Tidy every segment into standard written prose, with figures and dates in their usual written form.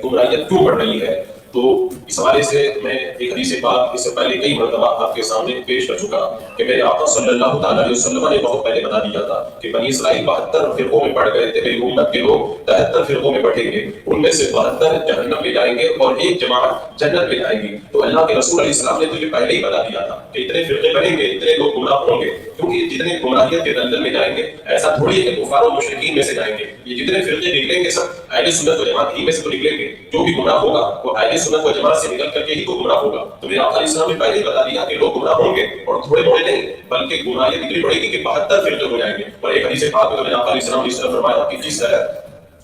گمراہیت کیوں بڑھ رہی ہے. تو اس حوالے سے میں ایک حدیث پاک اس سے پہلے کئی مرتبہ آپ کے سامنے پیش کر چکا کہ میرے آقا صلی اللہ تعالیٰ علیہ وسلم نے بہت پہلے بتا دیا تھا کہ بنی اسرائیل 72 فرقوں میں بڑھ گئے تھے. میری امت کے لوگ 73 فرقوں میں بٹیں گے، ان میں سے 72 جہنم میں جائیں گے اور ایک جماعت جنت میں جائے گی. تو اللہ کے رسول علیہ السلام نے تو یہ پہلے ہی بتا دیا تھا کہ اتنے فرقے بنیں گے، اتنے لوگ گمراہ ہوں گے، کیونکہ جتنے گمراہیت کے دلدل میں جائیں گے ایسا تھوڑی ہے کہ کفار و مشرکین میں سے جائیں گے. یہ جتنے فرقے نکلیں گے سب اہل سنت و جماعت ہی میں سے تو نکلیں گے. جو بھی گمراہ ہوگا وہ اہل سنت و جماعت سے نکل کر کے ہی تو گمراہ ہوگا. تو میرے آقا علیہ السلام نے پہلے ہی بتا دیا کہ لوگ گمراہ ہوں گے اور تھوڑے بڑے نہیں بلکہ گمراہیت اتنی بڑھے گی کہ 72 فرقے ہو جائیں گے. اور ایک حدیث پاک میں میرے آقا علیہ السلام نے اس طرح فرمایا کہ جس طرح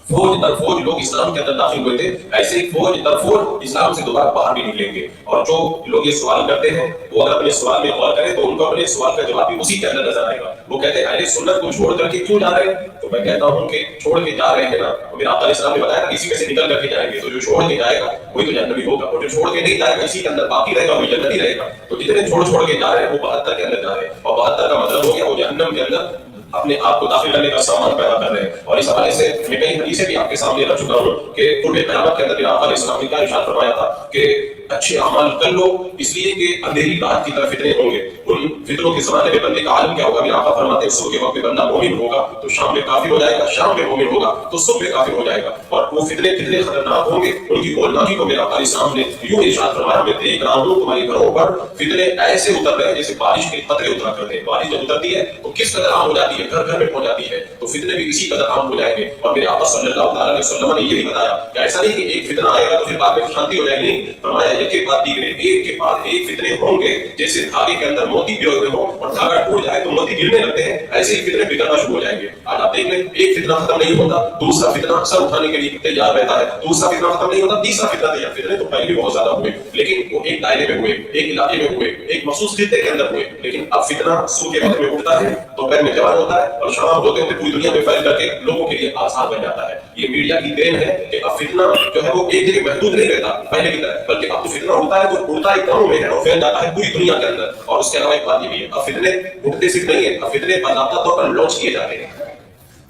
فوج در فوج لوگ اسلام کے اندر داخل ہوئے تھے ایسے ہی فوج در فوج اسلام سے دوبارہ باہر بھی نکلیں گے. اور جو لوگ یہ سوال کرتے ہیں وہ اگر اپنے سوال میں غور کریں تو ان کو اپنے سوال کا جواب بھی اسی کے اندر نظر آئے گا. وہ کہتے ہیں اہل سنت کو چھوڑ کر کے کیوں جا رہے ہیں؟ تو میں کہتا ہوں کہ چھوڑ کے جا رہے ہیں نا، میرے آقا علیہ السلام نے بتایا کہ اسی میں سے نکل کر کے جائیں گے. تو جو چھوڑ کے جائے گا وہی تو جنتی ہوگا، اور جو چھوڑ کے نہیں جائے گا اسی کے اندر باقی رہے گا وہی جنتی رہے گا. تو جتنے چھوڑ کے جا رہے ہیں وہ 72 کے اندر جا رہے ہیں، اور 72 کا مطلب ہو گیا وہ جہنم کے اندر اپنے آپ کو داخل کرنے کا سامان پیدا کر رہے ہیں. اور اس حوالے سے میں کئی حدیثیں بھی آپ کے سامنے رکھ چکا ہوں کہ قرب قیامت کے اندر میرے آقا علیہ السلام نے کیا ارشاد فرمایا تھا کہ اچھے اعمال کر لو اس لیے کہ اندھیری رات کی طرف فتنے ہوں گے. ان فتنوں کے زمانے میں بندے کا عالم کیا ہوگا؟ میرے آقا فرماتے ہیں صبح کے وقت میں بندہ مومن ہوگا تو شام میں کافر ہو جائے گا، شام میں مومن ہوگا تو صبح میں کافر ہو جائے گا. اور وہ فتنے کتنے خطرناک ہوں گے، ان کی ہولناکی کو میرے آقا علیہ السلام نے یوں ارشاد فرمایا میں دیکھ رہا ہوں تمہاری گھروں پر فتنے ایسے اتر رہے ہیں جیسے بارش کے قطرے اترا کرتے ہیں. بارش جب اترتی ہے تو کس قدر عام ہو جاتی ہے، گھر گھر میں پہنچ جاتی ہے. تو فتنے بھی اسی قدر عام ہو جائیں گے. اور میرے آقا صلی اللہ علیہ وسلم نے یہ بھی بتایا کہ ایسا نہیں کہ ایک فتنہ آئے گا تو پھر بعد میں شانتی ہو جائے گی. نہیں، فرمایا ایک کے بعد دیگرے، ایک کے بعد ایک فتنے ہوں گے جیسے دھاگے کے اندر موتی پروئے ہوئے ہوں اور دھاگا ٹوٹ جائے تو موتی گرنے لگتے ہیں، ایسے ہی فتنے بگڑنا شروع ہو جائیں گے. آج آپ دیکھ لیں ایک فتنہ ختم نہیں ہوتا دوسرا فتنہ سر اٹھانے کے لیے تیار رہتا ہے، دوسرا فتنہ ختم نہیں ہوتا تیسرا فتنہ تیار. فتنے تو پہلے بھی بہت زیادہ ہوئے لیکن وہ ایک دائرے میں ہوئے، ایک علاقے میں ہوئے، ایک مخصوص خطے کے اندر ہوئے. لیکن اب فتنہ صبح کے وقت میں اٹھتا ہے، دوپہر میں جوان ہوتا ہے اور شام ہوتے ہوتے پوری دنیا میں پھیل کر کے لوگوں کے لیے آسان بن جاتا ہے. یہ میڈیا کی دین ہے کہ اب فتنہ جو ہے وہ ایک جگہ محدود نہیں رہتا پہلے کی طرح، بلکہ اب تو فتنہ ہوتا ہے تو اڑتا ایک گاؤں میں ہے اور پھیل جاتا ہے پوری دنیا کے اندر. اور اس کے علاوہ ایک بات یہ بھی ہے اب فتنے اٹھتے صرف نہیں ہے، اب فتنے باضابطہ طور پر لانچ کیے جاتے ہیں.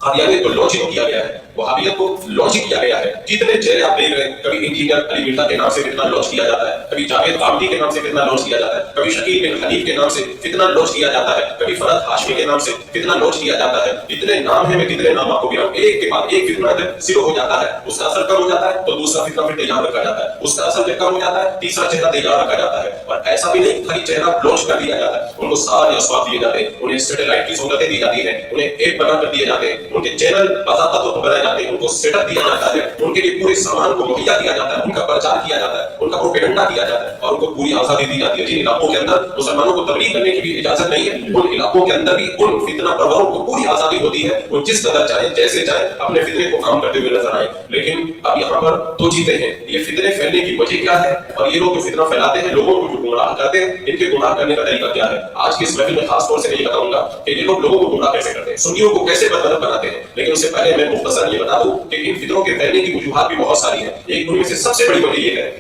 قادیانیت کو لانچ کیا گیا ہے، وہابیت کو لانچ کیا گیا ہے. کتنے چہرے آپ دیکھ رہے ہیں، کبھی انجینئر علی مرزا کے نام سے فتنہ لانچ کیا جاتا ہے، کبھی جاوید غامدی کے نام سے فتنہ لانچ کیا جاتا ہے، کبھی شکیل بن حنیف کے نام سے فتنہ لانچ کیا جاتا ہے، کبھی فرحت ہاشمی کے نام سے فتنہ لانچ کیا جاتا ہے. اتنے نام ہیں، میں کتنے نام آپ کو گناؤں. ایک کے بعد ایک فتنہ جب شروع ہو جاتا ہے اس کا اثر کم ہو جاتا ہے تو دوسرا فتنہ پھر تیار رکھا جاتا ہے، اس کا اثر جب کم ہو جاتا ہے تیسرا چہرہ تیار رکھا جاتا ہے. اور ایسا بھی نہیں خالی چہرہ لانچ کر دیا جاتا ہے، ان کو سارے اسباب دیے جاتے ہیں، انہیں سیٹلائٹ کی سہولتیں دی جاتی ہیں، انہیں ایپ بنا کر دیے جاتے ہیں، ان کے چینل باضابطہ طور پر بنائے جاتے ہیں، ان کو سیٹ اپ دیا جاتا ہے، ان کے لیے پورے سامان کو مہیا کیا جاتا ہے، ان کا پرچار کیا جاتا ہے، ان کا پروپیگنڈا کیا جاتا ہے اور ان کو پوری آزادی دی جاتی ہے. جن علاقوں کے اندر مسلمانوں کو تبلیغ کرنے کی بھی اجازت نہیں ہے ان علاقوں کے اندر بھی ان فتنہ پروروں کو پوری آزادی ہوتی ہے، وہ جس قدر چاہیں جیسے چاہیں اپنے فتنے کو کام کرتے ہوئے نظر آئیں. لیکن اب یہاں پر دو چیزیں ہیں، یہ فتنے پھیلنے کی وجہ کیا ہے اور یہ لوگ جو فتنہ پھیلاتے ہیں لوگوں کو جو گمراہ کرتے ہیں ان کے گمراہ کرنے کا طریقہ کیا ہے. آج کی اس محفل میں خاص طور سے میں یہ بتاؤں گا کہ یہ لوگ لوگوں کو گمراہ کیسے کرتے ہیں، سنیوں کو کیسے بدمذہب بناتے ہیں. لیکن اس سے پہلے میں مختصر یہ بتا دوں کہ ان فتنوں کے پھیلنے کی وجوہات بھی بہت ساری ہیں. ایک ان میں سے سب سے بڑی وجہ یہ ہے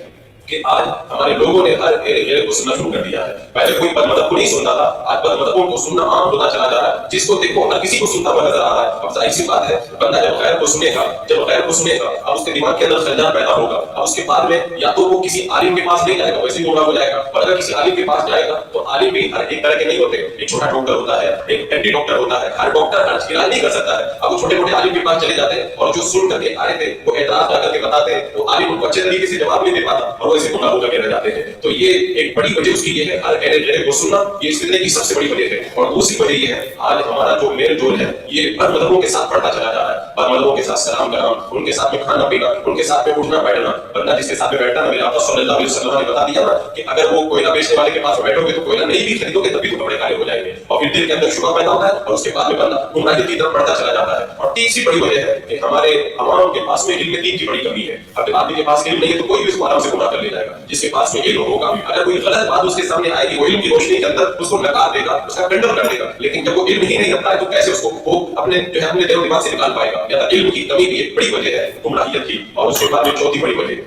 کہ آج ہمارے لوگوں نے ہر ایرے کو سننا شروع کر دیا ہے. پہلے کوئی بد مذہب کو نہیں سنتا تھا، آج بد مذہبوں کو سننا عام ہوتا چلا جا رہا ہے. جس کو دیکھو ہر کسی کو سنتا ہوا نظر آ رہا ہے. اب ظاہر سی بات ہے بندہ جب غیر کو سنے گا، جب غیر کو سنے گا اب اس کے دماغ کے اندر خلجان پیدا ہوگا. اب اس کے بعد میں یا تو وہ کسی عالم کے پاس نہیں جائے گا، ویسے ہی گمراہ ہو جائے گا. اور اگر کسی عالم کے پاس جائے گا تو عالم بھی ہر ایک طرح کے نہیں ہوتے. ایک چھوٹا ڈاکٹر ہوتا ہے، ایک اینٹی ڈاکٹر ہوتا ہے، ہر ڈاکٹر ہر علاج نہیں کر سکتا ہے. اب وہ چھوٹے موٹے عالم کے پاس چلے جاتے ہیں اور جو سن کر کے آئے تھے وہ اعتراض جا کر کے بتاتے ہیں، وہ عالم ان کو اچھے طریقے سے جواب نہیں دے پاتا اور وہ ایسے گمراہ ہو کر کے رہ جاتے ہیں. تو یہ ایک بڑی وجہ اس کی یہ ہے ہر ایرے کو سننا، یہ اس فتنے کی سب سے بڑی وجہ ہے. اور دوسری وجہ یہ ہے آج ہمارا جو میل جول ہے یہ بد مذہبوں کے ساتھ بڑھتا چلا جا رہا ہے. بد مذہبوں کے ساتھ سلام کرنا، ان کے ساتھ میں کھانا پینا، ان کے ساتھ میں اٹھنا بیٹھنا. ورنہ جس کے ساتھ میں بیٹھنا نا، میرے آقا صلی اللہ علیہ وسلم نے بتا دیا نا کہ اگر وہ کوئلہ بیچنے والے کے پاس بیٹھو گے تو کوئلہ نہیں بھی خریدو گے تب بھی تو کپڑے کالے ہو جائیں گے. اور پھر دل کے اندر شبہ پیدا ہوتا ہے اور اس کے بعد میں بندہ گمراہی کی طرف بڑھتا چلا جاتا ہے. اور تیسری بڑی وجہ ہے کہ ہمارے عوام کے پاس میں علم دین کی بڑی کمی ہے. اب آدمی کے پاس علم نہیں ہے تو کوئی بھی اس کو آرام سے گمراہ کر لے جائے گا. جس کے پاس میں علم ہوگا بھی اگر کوئی غلط بات اس کے سامنے آئے گی وہ علم کی روشنی کے اندر اس کو لگا دے گا، اس کا کنڈم کر دے گا. لیکن جب وہ علم ہی نہیں رکھتا ہے تو کیسے اس کو وہ اپنے جو ہے اپنے دل و دماغ سے نکال پائے گا. یا علم کی کمی بھی ایک بڑی وجہ ہے گمراہیت کی. اور اس کے بعد میں چوتھی بڑی وجہ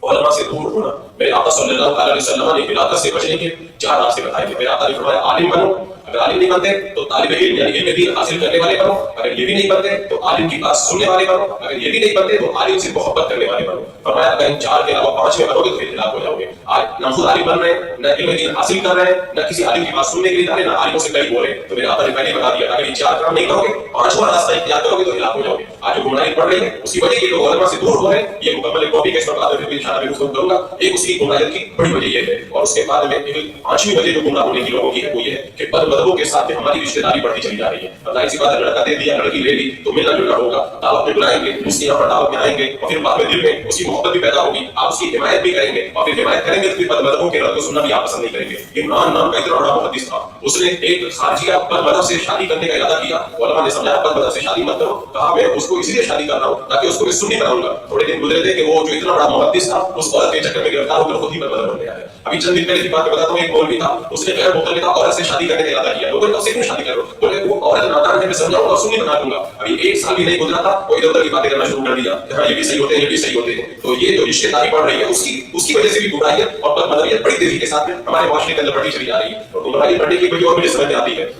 علماء سے دور ہونا. میرے آقا صلی اللہ علیہ وسلم نے ہلاکت سے بچنے کے 4 راستے بتائے تھے. میرے آقا نے فرمایا عالم بنو، اگر عالم نہیں بنتے تو طالب علم یعنی علم دین حاصل کرنے والے بنو، اگر یہ بھی نہیں بنتے تو عالم کی بات سننے والے بنو، اگر یہ بھی نہیں بنتے تو عالم سے محبت کرنے والے بنو. فرمایا اگر ان 4 کے علاوہ 5 میں بنو گے تو پھر ہلاک ہو جاؤ گے. آج نہ خود عالم بن رہے ہیں، نہ علم دین حاصل کر رہے ہیں، نہ کسی عالم کی بات سننے کے لیے جا رہے ہیں، نہ عالموں سے کہیں بول رہے ہیں. تو میرے آقا نے پہلے بتا دیا اگر یہ 4 کام نہیں کرو گے، 5واں راستہ اختیار کرو گے تو ہلاک ہو جاؤ گے. آج جو گمراہی پڑھ رہی ہے اس کی وجہ یہ لوگ علماء سے دور ہو رہے ہیں. یہ مکمل ٹاپک ہے، اس پر بعد میں انشاءاللہ میں گفتگو کروں گا. ایک اس کی گمراہی کی بڑی وجہ یہ ہے، اور اس کے بعد میں 5ویں وجہ جو گمراہ ہونے کی لوگوں کی ہے وہ یہ ہے کہ بد مذہبوں کے ساتھ ہماری رشتہ داری بڑھتی چلی جا رہی ہے. ظاہر سی بات ہے، لڑکا دے دیا، لڑکی لے لی تو ملنا جلنا ہوگا، دعوت میں بلائیں گے، اس کی یہاں پر دعوت میں آئیں گے، اور پھر بعد میں دل میں اس کی محبت بھی پیدا ہوگی، آپ اس کی حمایت بھی کریں گے، اور پھر حمایت کریں گے تو پھر بد مذہبوں کے رد کو سننا بھی آپ پسند نہیں کریں گے. عمران نام کا اتنا بڑا محدث تھا، اس نے ایک خارجیہ بد مذہب سے شادی کرنے کا ارادہ کیا. علماء نے سمجھایا بد مذہب سے شادی مت کرو، کہا میں اس کو اس لیے شادی کر رہا ہوں تاکہ اس کو میں سنی بناؤں گا. تھوڑے دن گزرے تھے کہ وہ جو اتنا بڑا محدث تھا اس عورت کے چکر میں گرفتار ہو کر خود ہی بد مذہب بن گیا ہے. ابھی چند دن پہلے کی بات بتاتا ہوں، ایک مولوی تھا، اس نے غیر متعلقہ عورت سے شادی کرنے کا ارادہ کیا. لوگوں نے کہا کیوں شادی کرو؟ بولے وہ عورت نادان ہے، میں سمجھاؤں گا، سنی بنا دوں گا. ابھی 1 سال بھی نہیں گزرا تھا وہ ادھر ادھر کی باتیں کرنا شروع کر دیا، یہ بھی صحیح ہوتے ہیں، یہ بھی صحیح ہوتے ہیں. تو یہ جو رشتے داری بڑھ رہی ہے اس کی وجہ سے بھی گمراہیت اور بد مذہبیت بڑی تیزی کے ساتھ میں ہمارے معاشرے کے اندر بڑھتی چلی جا رہی ہے. اور گمراہی بڑھنے کی وجہ اور مجھے سمجھ میں آتی ہے.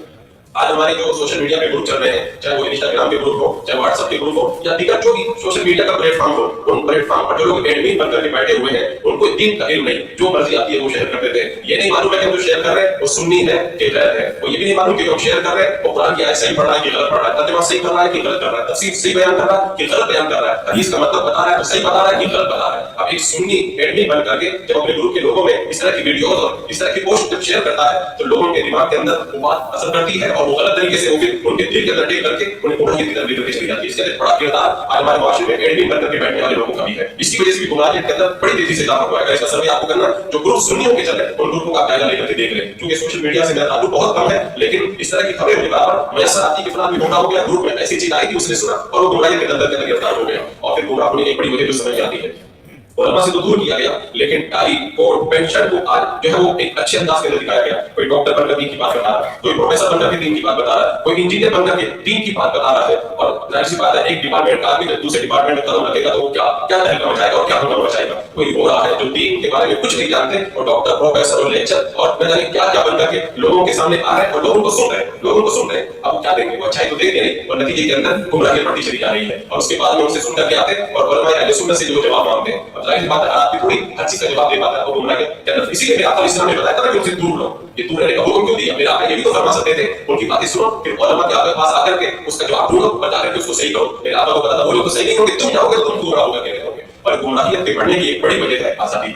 آج ہمارے جو سوشل میڈیا پہ گروپ چل رہے ہیں، چاہے وہ انسٹاگرام کے گروپ ہو، چاہے واٹس ایپ کے گروپ ہو، یا دیگر جو بھی سوشل میڈیا کا پلیٹ فارم ہو، ان پلیٹ فارم پر جو لوگ ایڈمن بن کر کے بیٹھے ہوئے ہیں ان کو دین کا علم نہیں، جو مرضی آتی ہے وہ شیئر کرتے تھے. یہ نہیں معلوم ہے کہ ہم جو شیئر کر رہے ہیں وہ سنی ہے کہ غیر ہے. وہ یہ بھی نہیں معلوم کہ ہم شیئر کر رہے ہیں وہ قرآن کی آیت صحیح پڑھ رہا ہے کہ غلط پڑھ رہا ہے، ترجمہ صحیح کر رہا ہے کہ غلط کر رہا ہے، تفسیر صحیح بیان کر رہا ہے کہ غلط بیان کر رہا ہے، حدیث کا مطلب بتا رہا ہے تو صحیح بتا رہا ہے کہ غلط بتا رہا ہے. اب ایک سنی ایڈمن بن کر کے جب اپنے گروپ کے لوگوں میں اس طرح کی ویڈیوز اور اس طرح کی پوسٹ جب شیئر کرتا ہے تو لوگوں کے دماغ کے اندر وہ بات اثر کرتی ہے اور وہ غلط طریقے سے وہ پھر ان کے دل کے اندر ٹیک کر کے انہیں گمراہی کی طرف لے کر کے چلی جاتی ہے. اس کا ایک بڑا کردار آج ہمارے معاشرے میں ایڈمن بن کر کے بیٹھنے والے لوگوں کا بھی ہے. اس کی وجہ سے بھی گمراہیت کے اندر بڑی تیزی سے اضافہ ہوا ہے. اس کا سروے آپ کو کرنا، جو گروپ سنیوں کے چل رہے ہیں ان گروپوں کا جائزہ لے کر کے دیکھ لیں. کیونکہ سوشل میڈیا سے میرا تعلق بہت کم ہے، لیکن اس طرح کی خبریں مجھے برابر میسر آتی کہ فلاں بھی گمراہ ہو گیا، گروپ میں ایسی چیز آئی تھی اس نے سنا اور وہ گمراہی کے اندر گرفتار ہو گیا. اور پھر گمراہ ہونے کی ایک بڑی وجہ جو سمجھ آتی ہے، علماء سے تو دور کیا گیا لیکن ٹائی کوٹ پینشن کو آج جو ہے وہ ایک اچھے انداز کے اندر دکھایا گیا. کوئی ڈاکٹر بن کر دین کی بات بتا رہا ہے، کوئی پروفیسر بن کر کے دین کی بات بتا رہا ہے، کوئی انجینئر بن کر کے دین کی بات بتا رہا ہے. اور ظاہر سی بات ہے ایک ڈپارٹمنٹ کا آدمی جب دوسرے ڈپارٹمنٹ میں قدم رکھے گا تو وہ کیا تحریک مچائے گا اور کیا ہنگامہ مچائے گا. کوئی ہو رہا ہے جو دین کے بارے میں کچھ نہیں جانتے اور ڈاکٹر پروفیسر اور لیکچر اور نہ جانے کیا کیا بن کر کے لوگوں کے سامنے آ رہے ہیں اور لوگوں کو سن رہے ہیں. اب کیا دیں گے؟ وہ اچھائی تو دیتے نہیں اور نتیجے کے اندر گمراہی بڑھتی چلی جا رہی ہے. اور اس کے بعد میں ان سے سن کر کے آتے ہیں اور علماء اہل سنت سے جو جواب مانگتے ہیں. اب ظاہر سی بات ہے کوئی ہر چیز کا جواب دے پاتا ہے اور گمراہ کے اندر. اسی لیے آقا اسلام نے بتایا تھا کہ ان سے دور رہو. یہ دور رہنے کا حکم کیوں دیا؟ میرے آقا یہ بھی تو فرما سکتے تھے ان کی باتیں سنو پھر علماء کے پاس آ کر کے اس کا جواب ڈھونڈو اور جا کر کے اس کو صحیح کرو. میرے آقا کو پتا تھا وہ لوگ تو صحیح نہیں ہوں گے، تم جاؤ گے تم گمراہ ہوگا کہتے ہوں گے. اور گمراہیت کے بڑھنے کی ایک بڑی وجہ ہے آزادی.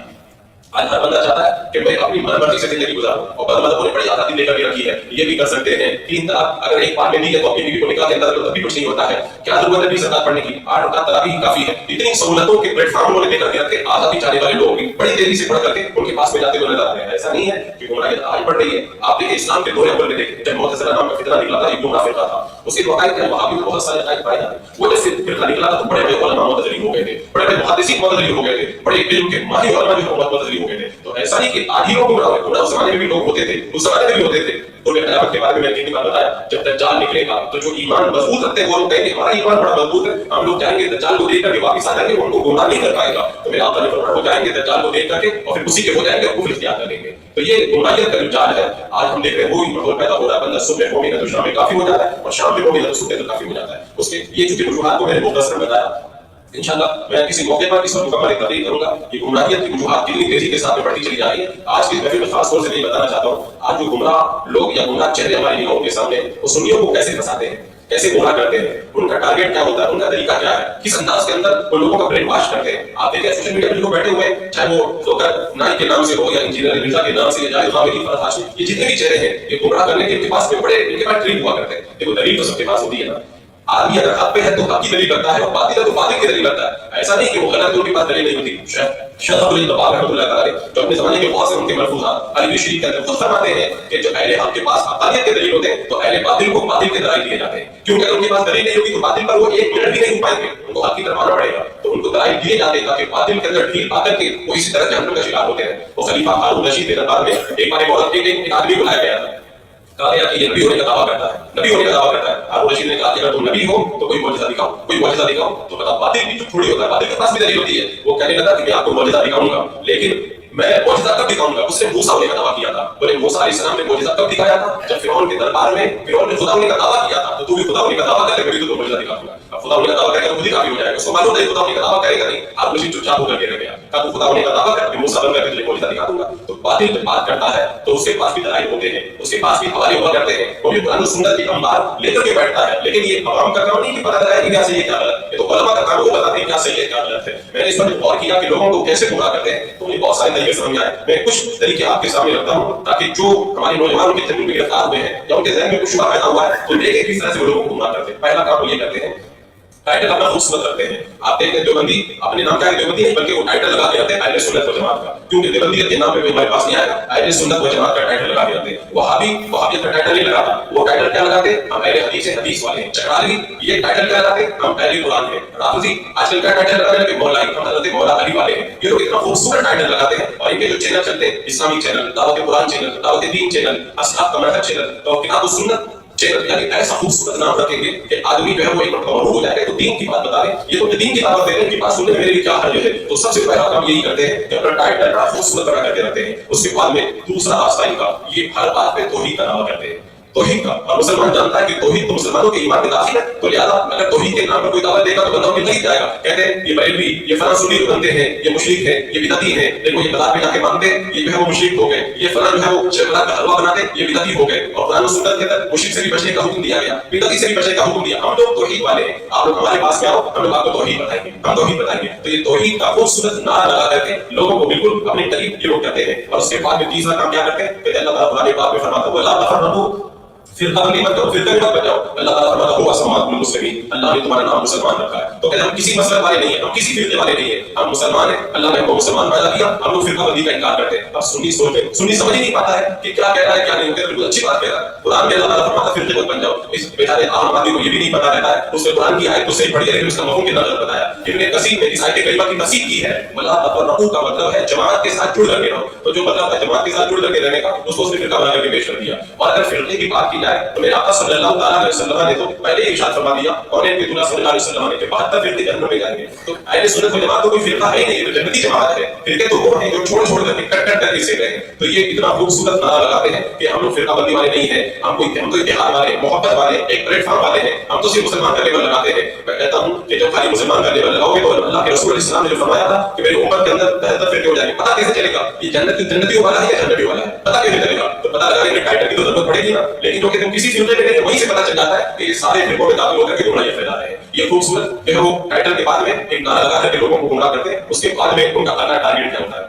آج ہر بندہ چاہتا ہے کہ میں اپنی من مرضی سے زندگی گزاروں اور بد مذہبوں نے بڑی آزادی لے کر کے رکھی ہے. یہ بھی کر سکتے ہیں 3 طلاق اگر ایک بار میں دی ہے تو اپنی بیوی کو نکاح کے اندر تب بھی کچھ نہیں ہوتا ہے. کیا ضرورت ہے 20 رکعت پڑھنے کی؟ 8 رکعت تراویح کافی ہے. اتنی سہولتوں کے پلیٹ فارم انہوں نے لے کر کے رکھے. آزادی چاہنے والے لوگ بھی بڑی تیزی سے پڑھ کر کے ان کے پاس میں جاتے ہوئے نظر آتے ہیں. ایسا نہیں ہے کہ گمراہیت آج بڑھ رہی ہے. آپ دیکھیں اسلام کے دور اول میں دیکھیں جب معتزلہ نام کا فتنہ نکلا تھا ایک گمراہ فرقہ تھا. اس کے وقائع کے وہاں بھی بہت سارے عقائد پائے جاتے ہیں. وہ جب فرقہ نکلا تھا تو بڑے بڑے علماء معتزلی ہو گئے تھے، بڑے بڑے محدثین معتزلی ہو گئے تھے، بڑے علم کے ماہر علماء جو معتزلی ہو گئے تھے. تو ایسا نہیں کہ آج ہی لوگ گمراہ ہوئے، گمراہ اس زمانے میں بھی لوگ ہوتے تھے، اس زمانے میں بھی ہوتے تھے. تو قیامت کے بارے میں کتنی بار بتایا جب دجال نکلے گا تو جو ایمان مضبوط رکھتے ہیں وہ لوگ کہیں گے ہمارا ایمان بڑا مضبوط ہے، ہم لوگ جائیں گے دجال کو دیکھ کر کے واپس آ جائیں گے، ان کو گمراہ نہیں کر پائے گا. تو میرے آقا نے فرمایا وہ جائیں گے دجال کو دیکھ کر کے اور پھر اسی کے ہو جائیں گے اور کفر اختیار کر لیں گے. تو یہ گمراہیت کا جو جال ہے آج ہم دیکھ رہے ہیں وہی ماحول پیدا ہو رہا ہے. بندہ صبح مومن ہے تو شام میں کافی ہو جاتا ہے اور شام میں مومن ہے تو صبح تو کافی ہو جاتا ہے. اس کے یہ جو وجوہات کو میں نے مختصر بتایا، انشاءاللہ میں کسی موقع پر اس پر مکمل تقریر کروں گا. یہ گمراہیت کی وجوہات کتنی تیزی کے ساتھ بڑھتی چلی جا رہی ہے. آج کی محفل میں خاص طور سے نہیں بتانا چاہتا ہوں آج جو گمراہ لوگ یا گمراہ چہرے ہماری نگاہوں کے سامنے وہ سنیوں کو کیسے پھنساتے ہیں، کیسے گمراہ کرتے ہیں، ان کا ٹارگیٹ کیا ہوتا ہے، ان کا طریقہ کیا ہے، کس انداز کے اندر وہ لوگوں کا برین واش کرتے ہیں. آپ دیکھیں سوشل میڈیا پہ لوگ بیٹھے ہوئے ہیں، چاہے وہ نائی کے نام سے ہو یا انجینئر مرزا کے نام سے یا جاوید خامنی فرحت ہاشمی، یہ جتنے بھی چہرے ہیں یہ گمراہ کرنے کے ان کے پاس میں بڑے ان کے پاس ڈریم ہوا کرتے ہیں. دیکھو دلیل تو سب کے پاس ہوتی ہے نا. آدمی اگر حق پہ ہے تو حق کی دلیل کرتا ہے اور باطل ہے تو باطل کی دلیل کرتا ہے. ایسا نہیں کہ وہ غلط ان کے پاس دلیل نہیں ہوتی. شیخ عبد الجبار رحمۃ اللہ تعالی جو اپنے زمانے کے بہت سے ان کے ملفوظات علی شریف کے اندر خود فرماتے ہیں کہ جو اہل حق کے پاس حقانیت کے دلیل ہوتے ہیں تو اہل باطل کو باطل کے دلائل دیے جاتے ہیں. کیونکہ اگر ان کے پاس دلیل نہیں ہوگی تو باطل پر وہ ایک منٹ بھی نہیں ہو پائیں گے، ان کو حق کی طرف آنا پڑے گا. تو ان کو دلائل دیے جاتے ہیں تاکہ باطل کے اندر ڈھیل آ کر کے وہ اسی طرح جہنم کا شکار ہوتے ہیں. وہ خلیفہ ہارون رشید کے دربار میں ایک بار ایک آدمی بلایا گیا تھا، کہا گیا کہ یہ نبی ہونے کا دعویٰ کرتا ہے، نبی ہونے کا دعویٰ کرتا ہے. ہارون رشید نے کہا کہ اگر تم نبی ہو تو کوئی معجزہ دکھاؤ، کوئی معجزہ دکھاؤ. تو بتا باطل بھی تھوڑی ہوتا ہے، باطل کے پاس بھی دلیل ہوتی ہے. وہ کہنے لگا کہ میں آپ کو معجزہ دکھاؤں گا لیکن میں معجزہ کب دکھاؤں گا؟ اس نے موسیٰ ہونے کا دعویٰ کیا تھا، بولے موسیٰ علیہ السلام نے معجزہ کب دکھایا تھا؟ جب فرعون کے دربار میں فرعون نے خدا ہونے کا دعویٰ کیا تھا، تو بھی خدا ہونے کا دعویٰ کرے گا، بھی تو معجزہ دکھا دوں گا۔ اب خدا ہونے کا دعویٰ کرے گا تو خود ہی کافی ہو جائے گا، اس کو معلوم ہے خدا ہونے کا دعویٰ کرے گا نہیں، آپ مجھے چپ چاپ ہو کر کے رہ گیا، کب خدا ہونے کا دعویٰ کر کے موسیٰ بن کر کے تجھے معجزہ دکھا دوں گا۔ تو باطل جب بات کرتا ہے تو اس کے پاس بھی دلائل ہوتے ہیں، اس کے پاس بھی حوالے ہوا کرتے ہیں، وہ بھی قرآن و سنت کی انبار لے کر کے بیٹھتا ہے، لیکن یہ عوام کا کام نہیں کہ پتہ لگائے کہ کیا صحیح ہے کیا غلط ہے، یہ تو علماء کا کام ہے، وہ بتاتے ہیں کیا صحیح ہے کیا غلط ہے۔ میں نے اس پر غور کیا کہ لوگوں کو کیسے گمراہ کرتے ہیں، تو مجھے بہت سارے طریقے سمجھ آئے، میں کچھ طریقے آپ کے سامنے رکھتا ہوں تاکہ جو ہمارے نوجوانوں کے ذہن میں گرفتار ہوئے ہیں یا ان کے ذہن میں کچھ شبہ پیدا ہوا ہے تو دیکھیں کس طرح سے وہ لوگوں کو گمراہ کرتے ہیں۔ پہلا کام وہ یہ کرتے ہیں، ٹائٹل اپنا خوبصورت رکھتے ہیں۔ آپ دیکھتے ہیں دیوبندی اپنے نام کیا ہے، دیوبندی نہیں بلکہ وہ ٹائٹل لگا کے رکھتے ہیں اہل سنت و جماعت کا، کیونکہ دیوبندیت کے نام پہ ہمارے پاس نہیں آئے گا، اہل سنت و جماعت کا ٹائٹل لگا کے رکھتے ہیں۔ وہابیت کا ٹائٹل نہیں لگاتا، وہ ٹائٹل کیا لگاتے ہیں، ہم اہل حدیث ہیں، حدیث والے ہیں۔ چکرالی یہ ٹائٹل کیا لگاتے ہیں، ہم اہل قرآن ہیں۔ رافضی آج کل کا ٹائٹل لگاتے ہیں کہ مولا ہم حضرت مولا علی والے ہیں۔ یہ لوگ اتنا خوبصورت ٹائٹل لگاتے ہیں، اور ان کے جو چینل چلتے ہیں، اسلامی چینل، دعوت قرآن چینل، دعوت دین چینل، اصحاب کا منہج چینل، تو کتاب السنت چینل، یعنی ایسا خوبصورت نام رکھیں گے کہ آدمی جو ہے وہ ایک مرتبہ ہو جائے گا تو دین کی بات بتا رہے ہیں، یہ تو دین کی دعوت دے رہے ہیں، ان کی بات سننے میں میرے لیے کیا حرج ہے؟ تو سب سے پہلا کام یہی کرتے ہیں کہ اپنا ٹائٹل بڑا خوبصورت بنا کر کے رکھتے ہیں۔ اس کے بعد میں دوسرا راستہ ان کا، یہ ہر بات پہ توحید کا دعویٰ کرتے ہیں، توحید کا، اور مسلمان جانتا ہے کہ توحید تو مسلمانوں کے ایمان کے داخل ہے، تو لہٰذا اگر توحید کے نام پر کوئی دعوت دے گا تو بندہ ان نہیں جائے گا، کہتے ہیں یہ بریلوی، یہ فلاں سنی جو بنتے ہیں، یہ مشرک ہیں، یہ بدعتی ہیں، دیکھو یہ بازار میں جا کے مانگتے ہیں، یہ جو ہے وہ مشرک ہو گئے، یہ فلاں جو ہے وہ شیخ کا حلوہ بناتے ہیں، یہ بدعتی ہو گئے، اور قرآن و سنت کے اندر مشرک سے بھی بچنے کا حکم دیا گیا، بدعتی سے بھی بچنے کا حکم دیا۔ ہم لوگ توحید والے ہیں، آپ لوگ ہمارے پاس کیا ہو، ہم لوگ آپ کو توحید بتائیں گے، ہم توحید بتائیں گے۔ تو یہ توحید کا خوبصورت نعرہ لگا کر کے لوگوں کو بالکل اپنے قریب یہ لوگ کرتے ہیں، اور اس کے بعد میں تیسرا کام کیا کرتے ہیں کہ اللہ تعالیٰ قرآن پاک میں فرماتا ہے لا تفرقوا، فرقہ بندی مت کرو، فرقہ مت بچاؤ، اللہ تعالیٰ فرماتا ہے هو سماکم المسلمین، اللہ نے تمہارا نام مسلمان رکھا ہے۔ تو کہتے ہیں ہم کسی مسلک والے نہیں ہیں، ہم کسی فرقے والے نہیں ہیں، ہم مسلمان ہیں، اللہ نے ہم کو مسلمان پیدا کیا، ہم لوگ فرقہ بندی کا انکار کرتے ہیں۔ اب سنی سمجھ ہی نہیں پاتا ہے کہ کیا کہہ رہا ہے کیا نہیں، بالکل اچھی بات کہہ رہا ہے، قرآن میں اللہ تعالیٰ فرماتا ہے فرقے مت بن جاؤ۔ اس بیچارے عام آدمی کو یہ بھی نہیں پتا رہتا ہے، اس نے قرآن کی آیت تو صحیح پڑھی ہے لیکن اس کا مفہوم کتنا غلط بتایا۔ ابن کثیر نے اس آیت کریمہ کی تفسیر کی ہے، وَلَا تَفَرَّقُوا کا مطلب ہے جماعت کے ساتھ جڑ کر کے رہو، تو جو مطلب ہے جماعت کے ساتھ جڑ کر کے رہنے کا اس کو اس نے فرقہ بنا کر کے پیش کر دیا۔ اور اگر فرقے کی بات کی جائے تو میرے آقا صلی اللہ تعالیٰ علیہ وسلم نے تو پہلے ہی ارشاد فرما دیا، اور ان کے دولہ صلی اللہ علیہ وسلم نے کہ 72 فرقے جہنم میں جائیں گے۔ تو اہل سنت و جماعت تو کوئی فرقہ ہے ہی نہیں، تو جنتی جماعت ہے، فرقے تو وہ ہیں جو چھوڑ چھوڑ کر کے کٹ کٹ کر کے سے رہے ہیں۔ تو یہ اتنا خوبصورت نعرہ لگاتے ہیں کہ ہم لوگ فرقہ بندی والے نہیں ہیں، ہم تو اتحاد والے، محبت والے، ایک پلیٹ فارم والے ہیں، ہم تو صرف مسلمان کا لیبل لگاتے ہیں۔ میں کہتا ہوں کہ جب خالی مسلمان کا لیبل لگاؤ گے تو اللہ کے رسول علیہ السلام نے جو فرمایا تھا کہ میری امت کے اندر 73 فرقے ہو جائیں گے، پتہ کیسے چلے گا یہ جنتیوں والا ہے یا جہنمیوں والا ہے، پتہ کیسے چلے گا؟ تو پتہ لگانے کے ٹائٹل کی تو ضرورت پڑے گی نا، لیکن جو کہ تم کسی فرقے میں نہیں وہیں سے پتہ چل جاتا ہے کہ یہ سارے فرقوں میں داخل ہو کر کے گمراہی پھیلا رہے ہیں۔ یہ خوبصورت جو ہے وہ ٹائٹل کے بعد میں ایک نعرہ لگا کر کے لوگوں کو گمراہ کرتے ہیں، اس کے بعد میں ان کا اگلا ٹارگیٹ کیا ہوتا ہے؟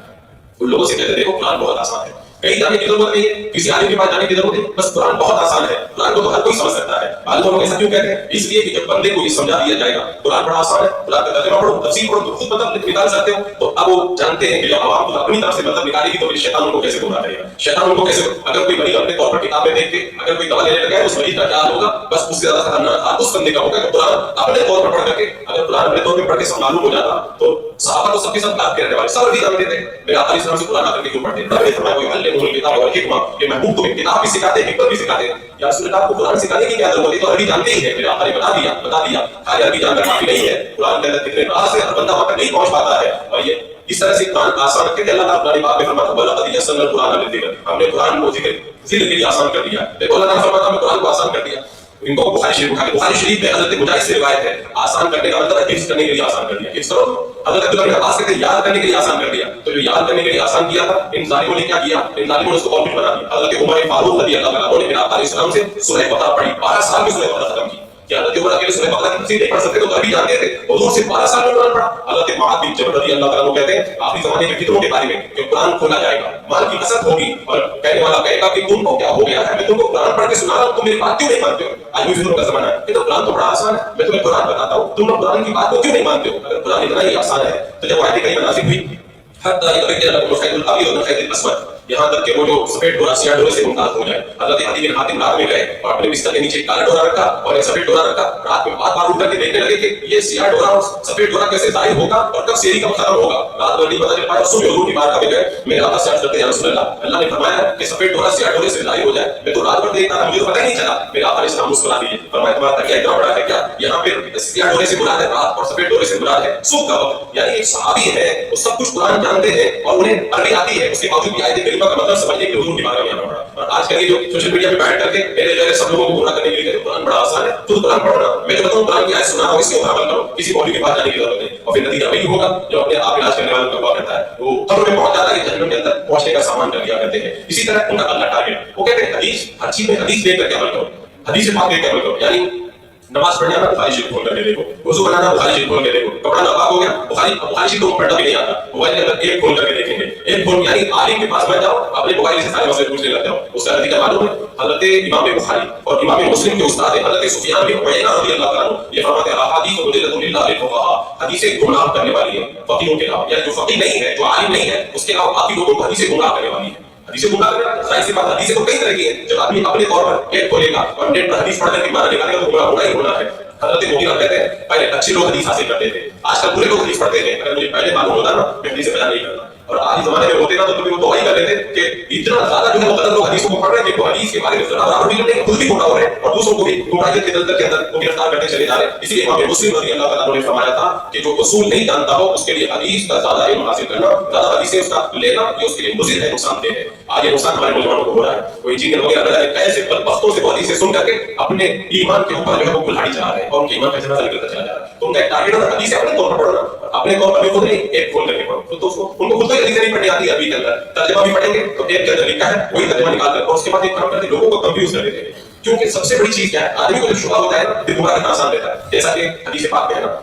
ان لوگوں سے کہتے ہیں دیکھو قرآن بہت آسان ہے، کہیں جانے کی ضرورت نہیں ہے، کسی عالم کے پاس جانے کی ضرورت نہیں، بس قرآن بہت آسان ہے، قرآن کو تو ہر کوئی سمجھ سکتا ہے۔ بعض لوگ ایسا کیوں کہتے ہیں؟ اس لیے کہ جب بندے کو یہ سمجھا دیا جائے گا قرآن بڑا آسان ہے، قرآن کا ترجمہ پڑھو، تفسیر پڑھو تو خود مطلب نکال سکتے ہو، تو اب وہ جانتے ہیں کہ جب عوام کو اپنی طرف سے مطلب نکالے گی تو شیطان ان کو کیسے گمراہ کرے گا، شیطان ان کو کیسے، اگر کوئی مریض اپنے طور پر کتاب میں دیکھ کے اگر کوئی دوا لینے لگا ہے اس مریض کا کیا ہوگا، بس اس سے زیادہ خطرناک حال اس بندے کا ہوگا کہ قرآن اپنے طور پر پڑھ کر کے، اگر قرآن اپنے طور پر پڑھ کے سب معلوم ہو جاتا تو صحابہ تو سب کے ساتھ بات کرنے والے سب بھی جانتے تھے، میرے آقا علیہ السلام سے قرآن آ کر کے کیوں پڑھتے ہیں؟ نبی فرمایا کوئی علم الکتاب والحکمہ، یہ محبوب تمہیں کتاب بھی سکھاتے ہیں، حکمت بھی سکھاتے ہیں، یا رسول اللہ کو قرآن سکھانے کی کیا ضرورت ہے؟ تو عربی جانتے ہی ہیں، میرے آقا نے بتا دیا، خالی عربی جاننا کافی نہیں ہے، قرآن کے اندر کتنے راز سے ہر بندہ وہاں تک نہیں پہنچ پاتا ہے، اور یہ اس طرح سے قرآن آسان رکھتے تھے۔ اللہ تعالیٰ اپنے باب میں فرماتا ہے وَلَقَدْ يَسَّرْنَا الْقُرْآنَ لِلذِّكْرِ، ہم نے قرآن کو ذکر کے لیے آسان کر دیا۔ دیکھو اللہ تعالیٰ فرماتا ہے ہم نے قرآن کو آسان کر دیا۔ ان کو بخاری شریف میں حضرت مجاہد سے روایت ہے، آسان کرنے کا مطلب ہے حفظ کرنے کے لیے آسان کر دیا، حفظ کرو۔ حضرت عبداللہ بن عباس کہتے ہیں یاد کرنے کے لیے آسان کر دیا، تو جو یاد کرنے کے لیے آسان کیا تھا ان ظالموں نے کیا کیا؟ ان ظالموں نے اس کو اور بھی بنا دیا۔ حضرت عمر فاروق رضی اللہ عنہ نے میرے آقا علیہ السلام سے سورہ بقرہ پڑھی، 12 سال میں سورہ بقرہ ختم کی۔ کیا حضرت عمر اکیلے سورہ بقرہ کی تفسیر نہیں پڑھ سکتے تو عربی جانتے تھے، حضور سے 12 سال میں قرآن پڑھا۔ حضرت معاذ بن جبل رضی اللہ عنہ کہتے ہیں آخری زمانے کے فتنوں کے بارے میں کہ قرآن کھولا جائے گا، مال کی کثرت ہوگی، اور کہنے والا کہے گا کہ تم کو کیا ہو گیا ہے، میں تم کو قرآن پڑھ کے سنا رہا ہوں، تم میری بات کیوں نہیں مانتے ہو؟ آج بھی فتنوں کا زمانہ ہے کہ تو قرآن تو بڑا آسان ہے، میں تمہیں قرآن بتاتا ہوں، تم لوگ قرآن کی بات کو کیوں نہیں مانتے ہو؟ اگر قرآن اتنا ہی آسان ہے تو جب آیت کریمہ نازل ہوئی حتی یتبین لکم الخیط الابیض من الخیط الاسود، یہاں تک کہ وہ جو سفید ڈورا سیاہ ڈورے سے ممتاز ہو جائے. حضرت عدی بن حاتم رات میں گئے اور اپنے بستر کے نیچے کالا ڈورا رکھا اور ایک سفید ڈورا رکھا. رات میں بار بار اٹھ کر کے دیکھنے لگے کہ یہ سیاہ ڈورا اور سفید ڈورا کیسے ظاہر ہوگا اور کب سیری کب ختم ہوگا. رات بھر نہیں پتہ چل پایا. صبح حضور کی بارگاہ میں گئے. میرے آقا سے عرض کرتے ہیں یا رسول اللہ, اللہ نے فرمایا کہ سفید ڈورا سیاہ ڈورے سے ظاہر ہو جائے. میں تو رات بھر دیکھتا تھا, مجھے تو پتہ ہی نہیں چلا. میرے آقا نے اسلام مسکرا دیے. فرمایا تمہارا تکیہ اتنا بڑا ہے کیا؟ یہاں پہ سیاہ ڈورے سے مراد ہے رات اور سفید ڈورے سے مراد ہے صبح کا وقت. یعنی ایک صحابی ہے, وہ سب کچھ قرآن جانتے ہیں اور انہیں عربی آتی ہے, اس کے باوجود بھی آیت کریمہ کا مطلب سمجھنے کے لیے حضور کی بارگاہ میں آنا پڑا. اور آج کل یہ جو سوشل میڈیا پہ بیٹھ کر کے میرے جو ہے سب لوگوں کو گمراہ کرنے کے لیے قرآن بڑا آسان ہے, خود قرآن پڑھنا. میں جو بتاؤں قرآن کی آیت سنا ہو اس کے اوپر عمل کرو, کسی مولوی کے پاس جانے کی ضرورت نہیں. اور پھر نتیجہ وہی ہوگا جو اپنے آپ علاج کرنے والوں کا ہوا کرتا ہے, وہ قبر میں پہنچ جاتا ہے, جہنم کے اندر پہنچنے کا سامان کر دیا کرتے ہیں. اسی طرح ان کا اللہ ٹارگیٹ, وہ کہتے ہیں حدیث, ہر چیز میں حدیث دیکھ کر کے عمل کرو, حدیث پاک دیکھ کر عمل کرو. یعنی نماز پڑھنے آنا بخاری شریف کھول کر کے دیکھو, وضو بنانا بخاری شریف کھول کے دیکھو, کپڑا ناپاک ہو گیا بخاری شریف کو پڑھنا بھی نہیں آتا, موبائل کے اندر ایک کھول کر کے دیکھیں گے, ایک کھول. یعنی عالم کے پاس بیٹھ جاؤ, اپنے موبائل سے سارے مسئلے پوچھنے لگ جاؤ. اس کا نتیجہ معلوم ہے. حضرت امام بخاری اور امام مسلم کے استاد حضرت سفیان بن عیینہ رضی اللہ تعالیٰ عنہ یہ فرماتے ہیں احادیث مضلۃ للہ للفقہاء, حدیثیں گمراہ کرنے والی ہیں فقیہوں کے علاوہ. یعنی جو فقیہ نہیں ہے, جو عالم نہیں ہے, اس کے علاوہ باقی لوگوں کو حدیثیں گمراہ کرنے والی ہیں. حدیثیں گمراہ کرنے والی ظاہر سی بات, حدیثیں تو کئی طرح کی ہیں. جب آدمی اپنے طور پر نیٹ کھولے گا اور نیٹ پر حدیث پڑھ کر کے معنی نکالے گا تو گمراہ ہونا ہی ہونا ہے. حضرت مغیرہ کہتے ہیں پہلے اچھے لوگ حدیث حاصل کرتے تھے, آج کل برے لوگ حدیث پڑھتے ہیں. اگر مجھے پہلے معلوم ہوتا نا میں حدیث سے بیان نہیں کرتا. اور آج زمانے میں ہوتے نا تو کبھی وہ دعائی کر لیتے کہ اتنا زیادہ جو ہے مقدر لوگ حدیثوں کو پڑھ رہے ہیں کہ وہ حدیث کے بارے میں ذرا برابر بھی نہیں, خود بھی گمراہ ہو رہے ہیں اور دوسروں کو بھی گمراہیت کے دلدل کے اندر وہ گرفتار کرتے چلے جا رہے ہیں. اسی لیے امام مسلم رضی اللہ تعالیٰ عنہ نے فرمایا تھا کہ جو اصول نہیں جانتا ہو اس کے لیے حدیث کا زیادہ علم حاصل کرنا, زیادہ حدیثیں اس کا لینا, یہ اس کے لیے مضر ہے, نقصان دہ ہے. آج یہ نقصان ہمارے نوجوانوں کو ہو رہا ہے. کوئی انجینئر وغیرہ نہ جانے کیسے بدبختوں سے حدیثیں سن کر کے اپنے ایمان کے اوپر جو ہے وہ کلہاڑی چلا رہے ہیں اور ان کے ایمان کا جنازہ نکلتا چلا جا رہا ہے. تو ان کا ایک ٹارگیٹ ہوتا ہے حدیثیں اپنے طور پر پڑھنا, اپنے طور پر بھی خود نہیں, ایک کھول کر کے پڑھو. تو ان کو خود کو حدیثیں نہیں پڑھنی آتی عربی کے اندر, ترجمہ بھی پڑھیں گے تو ایک کے اندر لکھا ہے وہی ترجمہ نکال کر اور اس کے بعد ایک کام کرتے لوگوں کو کنفیوز کر دیتے ہیں. کیونکہ سب سے بڑی چیز کیا ہے, آدمی کو جب شبہ ہوتا ہے نا پھر گمراہ کرنا آسان رہتا ہے. جیسا کہ حدیث پاک میں ہے نا,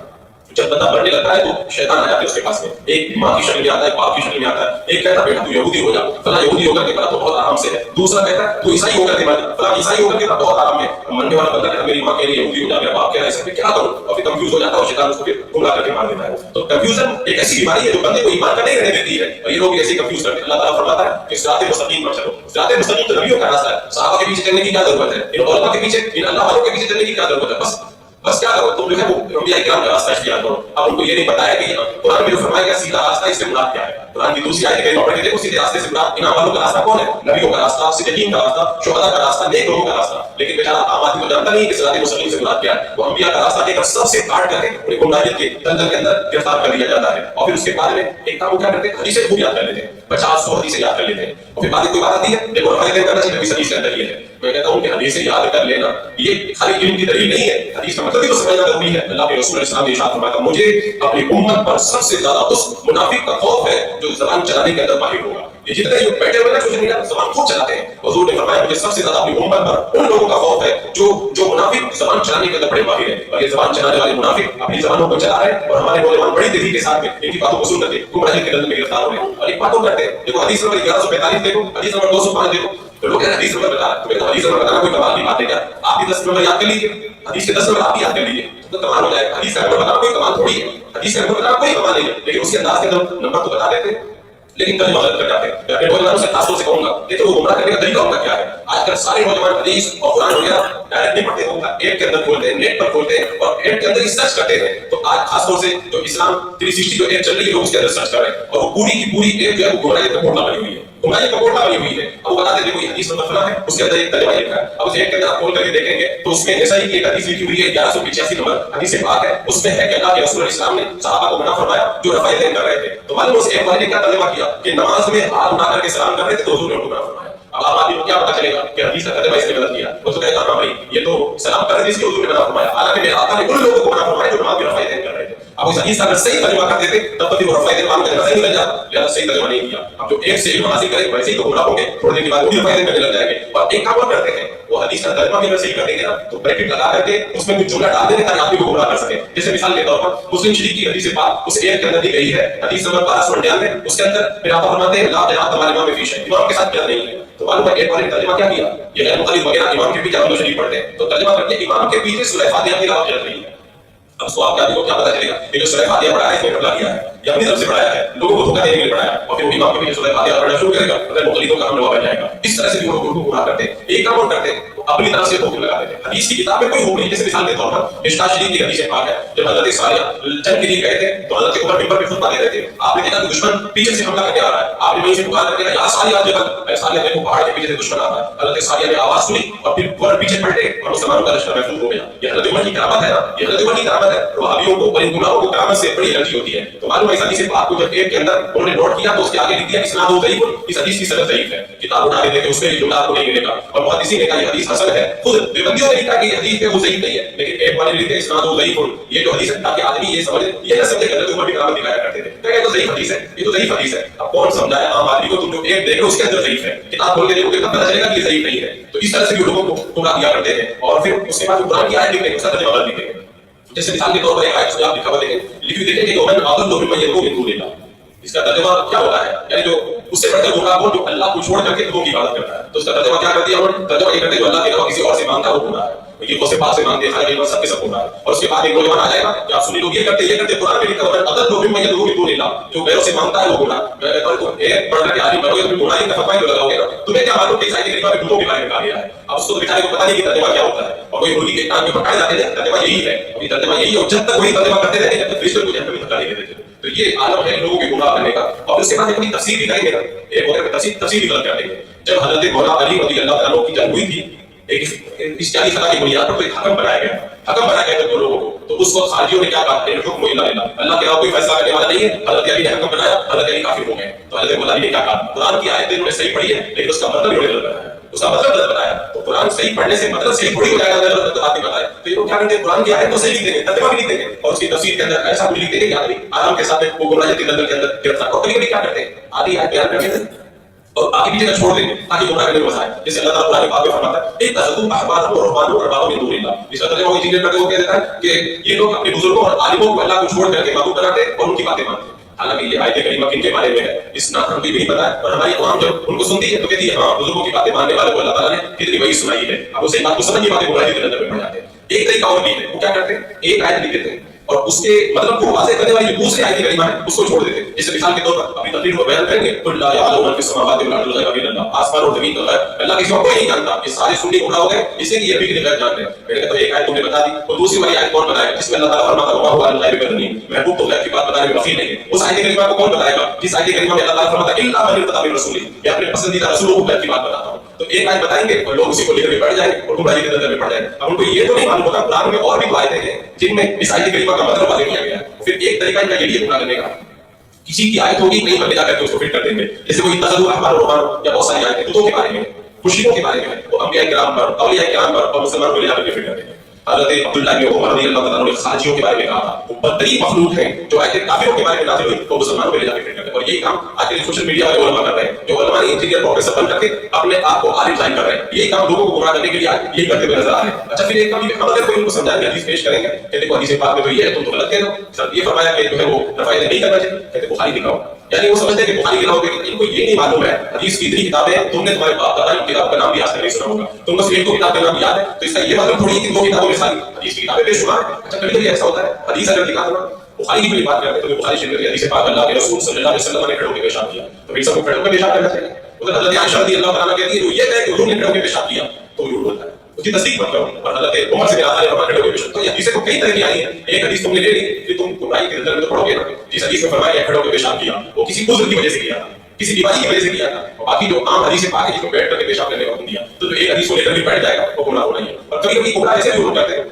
جب بندہ بڑھنے لگتا ہے تو شیطان آ جاتا ہے اس کے پاس میں, ایک ماں کی شکل میں آتا ہے, باپ کی شکل میں آتا ہے. ایک کہتا ہے بیٹا تو یہودی ہو جا, فلاں یہودی ہو کر کے تو بہت آرام سے ہے. دوسرا کہتا ہے تو عیسائی ہو کر کے مر, فلاں عیسائی ہو کر کے بہت آرام ہے. مرنے والا بندہ کہتا ہے میری ماں کہہ رہی ہے یہودی ہو جا, میرا باپ کہہ رہا ہے ایسا, میں کیا کروں؟ اور پھر کنفیوز ہو جاتا ہے اور شیطان اس کو پھر گمراہ کر کے مار دیتا ہے. تو کنفیوژن ایک ایسی بیماری ہے جو بندے کو ایمان کا نہیں رہنے دیتی ہے, اور یہ لوگ ایسے کنفیوز کرتے ہیں. اللہ تعالیٰ فرماتا ہے کہ صراط مستقیم پر چلو. صراط مستقیم تو نبیوں کا راستہ ہے, صحابہ کے پیچھے چلنے کی کیا ضرورت ہے, ان علماء کے پیچھے, ان اللہ والوں کے پیچھے چلنے کی کیا ضرورت ہے. بس کیا کرو تم جو ہے وہ انبیاء کرام کا راستہ اختیار کرو. اب ان کو یہ نہیں بتایا کہ قرآن میں جو فرمایا گیا سیدھا راستہ, اس سے مراد کیا ہے. قرآن کی دوسری آیت کہیں پڑھ کے دیکھو, سیدھے راستے سے مراد انعام والوں کا راستہ کون ہے, نبیوں کا راستہ, صدیقین کا راستہ, شہداء کا راستہ, نیک لوگوں کا راستہ. لیکن بیچارہ عام آدمی کو جانتا نہیں کہ صراط مستقیم سے مراد کیا ہے. وہ انبیاء کا راستہ لے کر سب سے کاٹ کر کے انہیں گمراہیت کے دلدل کے اندر گرفتار کر لیا جاتا ہے. اور پھر اس کے بعد میں ایک کام کیا کرتے ہیں, حدیثیں خوب یاد کر لیتے ہیں, 50 حدیثیں یاد کر لیتے ہیں. اور پھر بعد کوئی بات آتی ہے دیکھو رفائی کرنا چاہیے نبی حدیث کے اندر یہ ہے. میں کہتا ہوں کہ حدیثیں یاد کر لینا یہ خالی علم کی دلیل نہیں ہے, حدیث کا مطلب بھی تو سمجھنا ضروری ہے. اللہ کے رسول اسلام نے ارشاد فرمایا مجھے اپنی امت پر سب سے زیادہ اس منافق کا خوف ہے جو زبان چلانے کے اندر ماہر ہوگا. یہ جتنے لوگ بیٹھے ہوئے ہیں سوشل میڈیا پر زبان خود چلاتے ہیں, حضور نے فرمایا مجھے سب سے زیادہ اپنی امت پر ان لوگوں کا خوف ہے جو منافق زبان چلانے کے اندر بڑے ماہر ہیں. اور یہ زبان چلانے والے منافق اپنی زبانوں کو چلا رہے ہیں اور ہمارے نوجوان بڑی تیزی کے ساتھ میں ان کی باتوں کو سن کر کے گمراہی کے دلدل میں گرفتار ہو رہے ہیں. اور ایک باتوں کرتے ہیں, دیکھو حدیث نمبر 1145 دیکھو, حدیث نمبر 205 دیکھو. تو لوگ حدیث نمبر بتا رہے ہیں, حدیث نمبر بتانا کوئی کمال کی بات ہے کیا؟ آپ بھی 10 نمبر یاد کر لیجیے, حدیث کے 10 نمبر آپ بھی یاد کر لیجیے تو کمال ہو جائے. حدیث کا نمبر بتانا کوئی کمال تھوڑی ہے, حدیث کا نمبر بتانا کوئی کمال نہیں ہے, لیکن اس کے انداز کے اندر نمبر تو بتا دیتے ہیں لیکن کبھی غلط کر جاتے ہیں. میں اپنے نوجوانوں سے خاص طور سے کہوں گا دیکھو وہ گمراہ کرنے کا طریقہ ان کا کیا ہے. آج کل سارے نوجوان حدیث اور قرآن وغیرہ ڈائریکٹ نہیں پڑھتے, ہوگا ایپ کے اندر کھولتے ہیں, نیٹ پر کھولتے ہیں اور ایپ کے اندر ہی سرچ کرتے ہیں. تو آج خاص طور سے جو اسلام 360 جو ایپ چل رہی ہے لوگ اس کے اندر سرچ کر رہے ہیں اور وہ پوری کی پوری ایپ جو ہے وہ گمراہی کا کوٹلا بنی ہوئی ہے, گمراہی کا کوٹلا بنی ہوئی ہے. اب وہ بتاتے دیکھو یہ حدیث نمبر فلاں ہے, اس کے اندر ایک ترجمہ لکھا ہے. اب اس ایپ کے اندر آپ کھول کر کے دیکھیں گے تو اس میں ایسا ہی ایک حدیث لکھی ہوئی ہے 1185 نمبر حدیث پاک ہے. اس میں ہے کہ اللہ کے رسول اسلام نے صحابہ کو منع فرمایا جو رفع یدین کر رہے تھے. تو معلوم اس ایپ والے نے کیا ترجمہ کیا کہ نماز میں ہاتھ اٹھا کر کے سلام کر رہے تھے تو حضور نے ان کو منع فرمایا. اب آپ آدمی کو کیا پتا چلے گا کہ حدیث کا ترجمہ اس نے غلط کیا, وہ تو کہے گا ہاں بھائی یہ تو سلام کر رہے تھے اس لیے حضور نے منع فرمایا, حالانکہ میرے آقا نے ان لوگوں کو منع فرمایا جو نماز میں رفع یدین کر رہے تھے. اب اس حدیث کا اگر صحیح ترجمہ کر دیتے تب تو وہ رفع یدین کا ترجمہ صحیح نکل جاتا, لہذا صحیح ترجمہ نہیں کیا. اب جو ایک سے علم حاصل کرے ویسے ہی تو گمراہ ہوں گے, تھوڑے دن کے بعد وہ بھی رفع یدین کرنے لگ جائیں گے. اور ایک کام اور کرتے ہیں, وہ حدیث کا ترجمہ بھی اگر صحیح کر دیں گے نا تو بریکٹ لگا کر کے اس میں کچھ جملہ ڈال دیں تاکہ آدمی کو گمراہ کر سکے. جیسے مثال کے طور پر مسلم شریف کی حدیث پاک اس ایپ کے اندر دی گئی ہے, حدیث نمبر 1299, اس کے اندر پھر آپ فرماتے ہیں لا جناح تمہارے امام فی شیء, امام کے ساتھ کیا نہیں ہے. تو معلوم ہے ایک بار ترجمہ کیا کیا, یہ غیر مختلف وغیرہ امام کے پیچھے ہم لوگ شریف پڑھتے ہیں تو ترجمہ کر کے امام کے پیچھے سورہ فاتحہ کی تلاوت چل رہی ہے. اب سواب کیا دیکھو کیا پتا چلے گا, یہ جو سورہ فاتحہ پڑھا ہے اس میں پڑھا گیا ہے یہ اپنی طرف سے پڑھایا ہے، لوگوں کو دھوکہ دینے کے لیے پڑھایا ہے، اور پھر وہ امام کے پیچھے سورہ فاتحہ پڑھنا شروع کرے گا، پھر مقلدوں کا حملہ بن جائے گا. اس طرح سے بھی وہ لوگوں کو گمراہ کرتے ہیں. ایک کام اور کرتے ہیں، اپنی طرف سے حکم لگا دیتے ہیں. حدیث کی کتاب میں کوئی حکم نہیں. جیسے مثال کے طور پر مشکاۃ شریف کی حدیث پاک ہے، جب حضرت ساریہ جنگ کے لیے گئے تھے تو حضرت عمر منبر پہ خطبہ دے رہے تھے. آپ نے دیکھا کہ دشمن پیچھے سے حملہ کرنے آ رہا ہے. آپ نے وہیں سے پکار کر کے یا ساریہ جبل، ساریہ دیکھو پہاڑ کے پیچھے سے دشمن آ رہا ہے. حضرت ساریہ نے آواز سنی اور پھر فوراً پیچھے پلٹے اور مسلمانوں کا لشکر محفوظ ہو گیا. یہ حضرت عمر کی کرامت ہے نا، یہ حضرت عمر کی کرامت ہے. وہابیوں کو اور ان گمراہوں کو کرامت سے بڑی الرجی ہوتی ہے. تو معلوم ہے اس حدیث پاک کو جب ایک کے اندر انہوں نے نوٹ کیا تو اس کے آگے لکھ دیا اسناد ضعیف. اس حدیث کی سند ضعیف ہے. کتاب اٹھا کے دیکھیں اس میں یہ جملہ آپ کو نہیں ملے گا. اور محدثین نے کہا یہ حدیث حسن ہے. خود دیوبندیوں نے کہا کہ یہ حدیث ہے وہ ضعیف نہیں ہے، لیکن ایک والے لکھتے ہیں اسناد ضعیف. یہ جو حدیث ہے تاکہ آدمی یہ سمجھے، یہ نہ سمجھے کہ حضرت عمر بھی کرامت دکھایا کرتے تھے. کہ یہ تو ضعیف حدیث ہے، یہ تو ضعیف حدیث ہے. اب کون سمجھائے عام آدمی کو؟ تم جو ایک دیکھ لو اس کے اندر ضعیف ہے، کتاب کھول کے دیکھو گے تب پتہ چلے گا کہ یہ ضعیف نہیں ہے. تو اس طرح سے بھی لوگوں کو گمراہ کیا کرتے ہیں. اور پھر اس کے بعد قرآن کی آیت لکھتے ہیں، اس کا ترجمہ غلط لکھتے ہیں. جیسے مثال کے طور پر ایک آیت سے آپ لکھا ہوا دیکھیں، لکھی ہوئی دیکھیں کہ ومن اضل ممن يدعو من دون اللہ. اس کا ترجمہ کیا ہوتا ہے؟ یعنی جو اس سے بڑھ کر گمراہ کون؟ جو اللہ کو چھوڑ کر کے لوگوں کی عبادت کرتا ہے. تو اس کا ترجمہ کیا کرتی ہے؟ ہم ترجمہ یہ کرتے ہیں جو اللہ کے علاوہ کسی اور سے مانگتا ہے وہ گمراہ ہے. یہ اس سے پاس سے مانگتے ہیں خالی سب کے سب گمراہ ہے. اور اس کے بعد ایک نوجوان آ جائے گا کہ آپ سنی لوگ یہ کرتے قرآن میں لکھا ہوا ہے اضل ممن يدعو من دون اللہ، جو غیروں سے مانگتا ہے وہ گمراہ. ایک پڑھ کر کے عالم بنو گے تو گمراہی کا فتویٰ جو لگاؤ گے نا، تمہیں کیا معلوم کہ سائنس کے بتوں کے بارے میں کہا گیا ہے. اب اس کو بیچارے کو پتہ نہیں کہ ترجمہ کیا ہوتا ہے، اور کوئی مرغی کے کان میں پکائے جاتے ہیں ترجمہ یہی ہے. ابھی ترجمہ یہی ہے، اور جب تک وہی ترجمہ کرتے رہتے ہیں جب تک فرشتے کو جہنم میں دھکا نہیں دیتے. تو یہ عالم ہے لوگوں کے گمراہ کرنے کا. اور اس کے بعد اپنی تفسیر بھی کریں گے نا، ایک ہوتا ہے تفسیر بھی غلط کر دیں گے. جب حضرت مولانا علی رضی اللہ تعالیٰ کی جنگ ہوئی تھی، ایک اشتہاری خطا کی بنیاد پر تو ایک حکم بنایا گیا تھا لوگوں کو. تو اس وقت خارجیوں نے کیا کہا؟ الحکم الا للہ، اللہ کے علاوہ کوئی فیصلہ کرنے والا نہیں ہے. حضرت علی نے حکم بنایا، حضرت علی کافر ہو گئے. تو حضرت مولانا علی نے کیا کہا؟ قرآن کی آیت انہوں نے صحیح پڑھی ہے لیکن اس کا مطلب انہوں نے غلط بنایا، اس کا مطلب غلط بنایا. تو قرآن صحیح پڑھنے سے مطلب صحیح تھوڑی ہو جائے گا. غلط بات نہیں بتائے تو یہ لوگ کیا کرتے ہیں؟ قرآن کی آیت تو صحیح لکھ دیں گے، ترجمہ بھی لکھ دیں گے، اور اس کی تفسیر کے اندر ایسا بھی لکھ دیں گے کہ آدمی آرام کے ساتھ وہ گمراہی کے اندر گرفتار. اور کبھی کبھی کیا کرتے ہیں؟ آدھی آیت بیان کرتے ہیں اور آگے پیچھے کا چھوڑ دیں گے تاکہ گمراہ کرنے میں مسائل. جیسے اللہ تعالیٰ قرآن پاک میں فرماتا ہے اتخذوا احبارهم ورهبانهم اربابا من دون اللہ. اس کا ترجمہ وہ انجینئر کرتے وہ کہہ دیتا ہے کہ یہ لوگ اپنے بزرگوں اور عالموں کو اللہ کو چھوڑ کر کے معبود بناتے اور ان کی باتیں مانتے. حالانکہ یہ آیت کریمہ کن کے بارے میں ہے اس نہ ہم بھی نہیں پتا ہے. اور ہماری عوام جب ان کو سنتی ہے تو کہتی ہے ہاں بزرگوں کی باتیں ماننے والے کو اللہ تعالیٰ نے کتنی وحی سنائی ہے. اب اسے بات کو سمجھ نہیں پاتے، گمراہی کے اندر میں پڑ جاتے ہیں. ایک طریقہ اور بھی ہے، وہ کیا کرتے ہیں؟ ایک آیت لکھ دیتے ہیں اور اس کے مطلب کو واضح کرنے والی جو دوسری آیت کریمہ ہے اس کو چھوڑ دیتے ہیں. جیسے مثال کے طور پر ابھی تقریر کو بیان کریں گے قل لا یعلم من فی السماوات والارض الغیب الا اللہ، آسمان اور زمین کا غیب اللہ کسی کو کوئی نہیں جانتا. یہ سارے سنی گمراہ ہو گئے اس لیے یہ بھی غیب جان رہے ہیں. میں نے کہا تو ایک آیت تم نے بتا دی اور دوسری والی آیت کون بتائے جس میں اللہ تعالیٰ فرماتا ہے وما هو علی الغیب بضنین، محبوب تو غیب کی بات بتانے میں بخیل نہیں ہے. اس آیت کریمہ کو کون بتائے گا جس آیت کریمہ میں اللہ تعالیٰ فرماتا ہے الا من ارتضی من رسول، یہ اپنے پسندیدہ رسولوں کو غیب کی بات بتاتا ہوں. تو ایک آیت بتائیں گے اور لوگ اسی کو لے کر کے بیٹھ جائیں گے اور گمراہی کے اندر میں پڑ جائیں گے. اب ان کو یہ تو نہیں معلوم ہوتا قرآن میں اور بھی آیتیں ہیں جن میں اس آیت کریمہ کا مطلب واضح کیا گیا ہے. پھر ایک طریقہ ان کا یہ گمراہ کرنے کا، کسی کی آیت ہوگی کہیں پر لے جا کر کے اس کو فٹ کر دیں گے. جیسے کوئی اتخذوا احبارهم ورهبانهم یا بہت ساری آیتیں بتوں کے بارے میں، مشرکوں کے بارے میں، تو انبیاء کرام پر، اولیاء کرام پر اور مسلمانوں کو لے جا کر کے فٹ کر دیں گے. حضرت عبداللہ بن عمر رضی اللہ تعالیٰ عنہ نے خارجیوں کے بارے میں کہا تھا وہ بدترین مخلوق ہیں جو آیتیں کافروں کے بارے میں نازل ہوئی تو مسلمانوں کو لے جا کے فٹ کرتے ہیں. اور یہی کام آج کے سوشل میڈیا والے علماء کر رہے ہیں، جو علماء انجینئر پروفیسر بن کر کے اپنے آپ کو عالم ظاہر کر رہے ہیں. یہی کام لوگوں کو گمراہ کرنے کے لیے یہی کرتے ہوئے نظر آ رہے ہیں. اچھا پھر ایک کام ہم اگر کوئی ان کو سمجھائیں گے، حدیث پیش کریں گے کہ دیکھو حدیث پاک میں تو یہ ہے تم تو غلط کہہ رہے ہو، سر یہ فرمایا کہ جو ہے وہ رفاعی نہیں کرنا چاہیے، کہتے بخاری دکھاؤ. یعنی وہ سمجھتے ہیں کہ بخاری دکھاؤ گے، ان کو یہ نہیں معلوم ہے حدیث کی اتنی کتابیں تم نے تمہارے باپ دادا کی کتاب کا نام بھی آج تک نہیں سنا ہوگا، تم کو صرف ایک دو کتاب کا نام یاد ہے تو اس کا یہ مطلب تھوڑی کہ دو کتابوں میں ساری حدیث کی کتابیں بے شمار ہیں. اچھا کبھی کبھی ایسا ہوتا ہے حدیث اگر دکھا دوں بخاری کی بھی بات کرتے ہیں تو بخاری شریف کی حدیث پاک اللہ کے رسول صلی اللہ علیہ وسلم نے کھڑے ہو کے پیشاب کیا تو پھر سب کو کھڑے ہو کے پیشاب کرنا چاہیے. ادھر حضرت عائشہ رضی اللہ تعالیٰ کہتی ہے وہ یہ کہے کہ انہوں نے کھڑے ہو کے پیشاب کیا تو وہ جھوٹ بولتا ہے، اس کی تصدیق مت کرو. اور حضرت عمر سے آتا ہے ہمارے کھڑے ہو کے پیشاب. تو یہ حدیثیں تو کئی طرح کی آئی ہیں، ایک حدیث تم نے لے لی پھر تم گمراہی کے اندر میں تو پڑھو گے نا. جس حدیث میں فرمایا کھڑے ہو کے پیشاب کیا وہ کسی عذر کی وجہ سے کیا تھا، کسی بیماری کی وجہ سے کیا تھا. اور باقی جو عام حدیث پاک ہے جس کو بیٹھ کر کے پیشاب کرنے کا حکم دیا تو ایک حدیث کو لے کر بھی بیٹھ جائے گا وہ گمراہ ہونا ہی ہے. اور کبھی کبھی گمراہ ایسے بھی ہو جاتے ہیں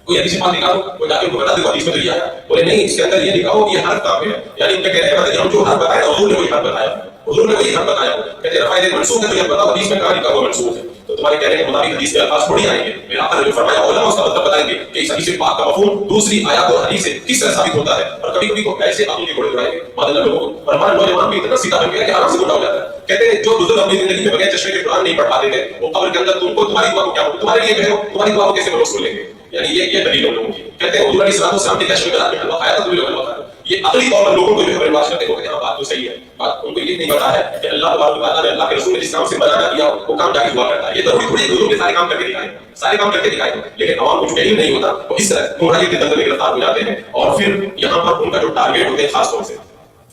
کوئی حدیث پاک نکالو وہ جا کے ان کو بتا دے حدیث میں تو یہ آیا، بولے نہیں اس کے اندر یہ لکھاؤ یہ حرف کام ہے. یعنی ان کا کہنا ہے کہ ہم جو حرف بتایا حضور نے وہی حرف بتایا، حضور نے وہی حرف بتایا. کہتے ہیں رفاعی منسوخ ہے تو یہ بتاؤ حدیث میں کہاں لکھا ہوا منسوخ ہے. تو تمہارے کہنے کے مطابق حدیث کے الفاظ تھوڑی آئیں گے. میرا آقا نے جو فرمایا علماء اس کا مطلب بتائیں گے کہ اس حدیث پاک کا مفہوم دوسری آیات اور حدیث سے کس طرح ثابت ہوتا ہے. اور کبھی کبھی کو ایسے عقل کے گھوڑے دوڑائیں گے مادہ لوگوں کو. اور ہمارے نوجوان بھی اتنا سیدھا بن گیا کہ آرام سے گمراہ ہو جاتا ہے. کہتے ہیں جو بزرگ اپنی زندگی میں بغیر چشمے کے قرآن نہیں پڑھ پاتے تھے وہ قبر کے اندر تم کو تمہاری دعا کو کیا ہو تمہارے لیے جو ہے تمہاری دعا کو کیسے بروس لیں گے. یعنی یہ دلیل ہے لوگوں کی. کہتے ہیں حضور علیہ السلام کے چشمے کا حلوہ کھایا تھا تو بھی لوگ حلوہ کھایا. یہ عقلی طور پر لوگوں کو جو ہے برباد کرتے ہیں. ہاں بات تو صحیح ہے، بات ان کو یہ نہیں پتا ہے کہ اللہ تبارک و تعالیٰ نے اللہ کے رسول نے جس کام سے منع کیا وہ کام جائز ہوا کرتا ہے. یہ ضروری تھوڑی حضور نے سارے کام کر کے دکھائے، سارے کام کر کے دکھائے، لیکن عوام کو جو علم نہیں ہوتا وہ اس طرح گمراہی کے دلدل میں گرفتار ہو جاتے ہیں. اور پھر یہاں پر ان کا جو ٹارگیٹ ہوتے ہیں خاص طور سے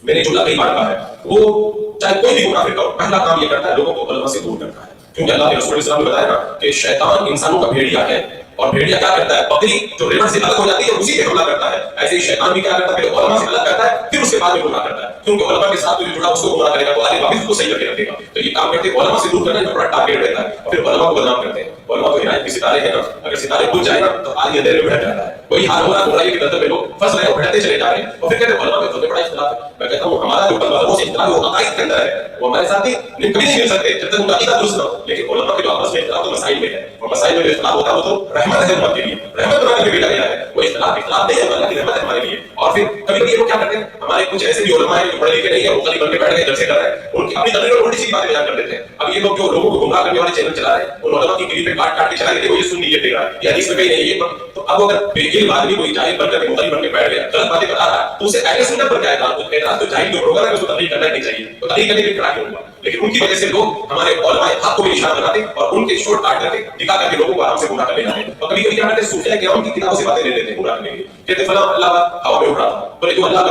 میں نے جملہ کئی بار کہا ہے، وہ چاہے کوئی بھی منافق ہو، پہلا کام یہ کرتا ہے لوگوں کو علماء سے دور کرتا ہے، کیونکہ اللہ کے رسول صلی اللہ علیہ وسلم نے بتایا نا کہ شیطان انسانوں کا بھیڑیا ہے، اور بھیڑیا کیا کرتا ہے، بکری جو ریوڑ سے الگ ہو جاتی ہے اسی پہ حملہ کرتا ہے، ایسے ہی شیطان بھی کیا کرتا ہے، علماء سے الگ کرتا ہے، پھر اس کے بعد میں گمراہ کرتا ہے، کیونکہ علماء کے ساتھ جو جڑا اس کو گمراہ کرے گا تو آگے واپس اس کو صحیح کر کے رکھے گا، تو یہ کام کرتے ہیں علماء سے دور کرنا جو بڑا ٹارگیٹ رہتا ہے، اور پھر علماء کو بدنام کرتے ہیں، علماء تو ہدایت کے ستارے ہیں نا، اگر ستارے کھل جائے نا تو آدمی اندھیرے میں بیٹھ جاتا ہے، وہی حال ہو رہا ہے گمراہی کے دلدل میں لوگ پھنس رہے ہیں اور بڑھتے چلے جا رہے ہیں، اور پھر کہتے ہیں علماء میں تو بڑا اختلاف ہے، میں کہتا ہوں ہمارا جو علماء سے اختلاف ہے وہ عقائد کے اندر ہے، وہ ہمارے ساتھ کبھی نہیں مل سکتے جب تک ان کا عقیدہ درست نہ ہو، لیکن علماء کے جو آپس میں اختلاف تو مسائل میں ہے، اور مسائل میں جو اختلاف ہوتا ہے وہ تو رحمت ہے امت کے لیے، رحمت بنا کے بھیجا گیا ہے، وہ اختلاف نہیں ہے اللہ کی رحمت ہے ہمارے لیے، اور پھر کبھی کبھی یہ لوگ کیا کرتے ہیں، ہمارے کچھ ایسے بھی علماء ہیں جو پڑھے لکھے نہیں ہیں، وہ خالی بن کے بیٹھ گئے جلسے کر رہے ہیں، ان کی اپنی دلیل اور الٹی سی باتیں بیان کر دیتے ہیں، اب یہ لوگ جو لوگوں کو گمراہ کرنے والے چینل چلا رہے ہیں ان علماء کی کلپیں کاٹ کاٹ کے چلا کے وہ یہ سنی یہ دیکھ رہا ہے یہ حدیث میں کہیں نہیں یہ، تو اب اگر بےعلم آدمی کوئی جاہل بن کر کے مختلف بن کے بیٹھ گیا غلط باتیں بتا رہا ہے تو اسے اہل سنت پر کیا اعتراض، تو جاہل جو ہوگا نا اس کو تبلیغ کرنا نہیں چاہیے، تو تبلیغ کرنے کے کھڑا کیوں ہوا، لیکن ان کی وجہ سے لوگ ہمارے علماء حق کو بھی نشان بناتے اور ان کے شورٹ کاٹ کر کے دکھا کر کے لوگوں کو آرام سے گمراہ کر لے جاتے ہیں، اور کبھی کبھی کیا کرتے ہیں صوفیاء کرام کی کتابوں سے باتیں لے لیتے ہیں گمراہ کرنے کے لیے، کہتے فلاں اللہ ہوا میں اڑ رہا تھا، بولے جو اللہ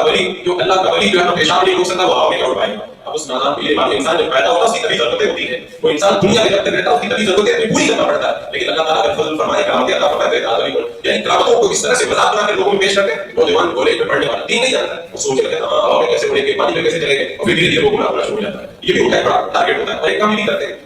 کا ولی جو ہے نا پیشاب نہیں روک سکتا وہ ہوا میں کیا اڑ پائے گا، اب اس نادان کے لیے انسان جب پیدا ہوتا ہے اس کی کبھی ضرورتیں ہوتی ہیں، وہ انسان دنیا میں جب تک رہتا ہے اس کی کبھی ضرورتیں اپنی پوری کرنا پڑتا ہے، لیکن اللہ تعالیٰ اگر فضل فرمائے کرامتیں عطا فرمائے یعنی کرامتوں کو اس طرح سے مذاق بنا کے لوگوں میں پیش کرتے ہیں، نوجوان کالج میں پڑھنے والا دین نہیں جانتا وہ سوچ رہے ہیں ہاں ہوا میں کیسے اڑیں گے پانی میں کیسے چلیں گے، اور پھر دھیرے دھیرے وہ گمراہ ہونا شروع ہو جاتا ہے، یہ بھی ان کا ایک بڑا ٹارگیٹ ہوتا ہے، اور ایک کام بھی کرتے ہیں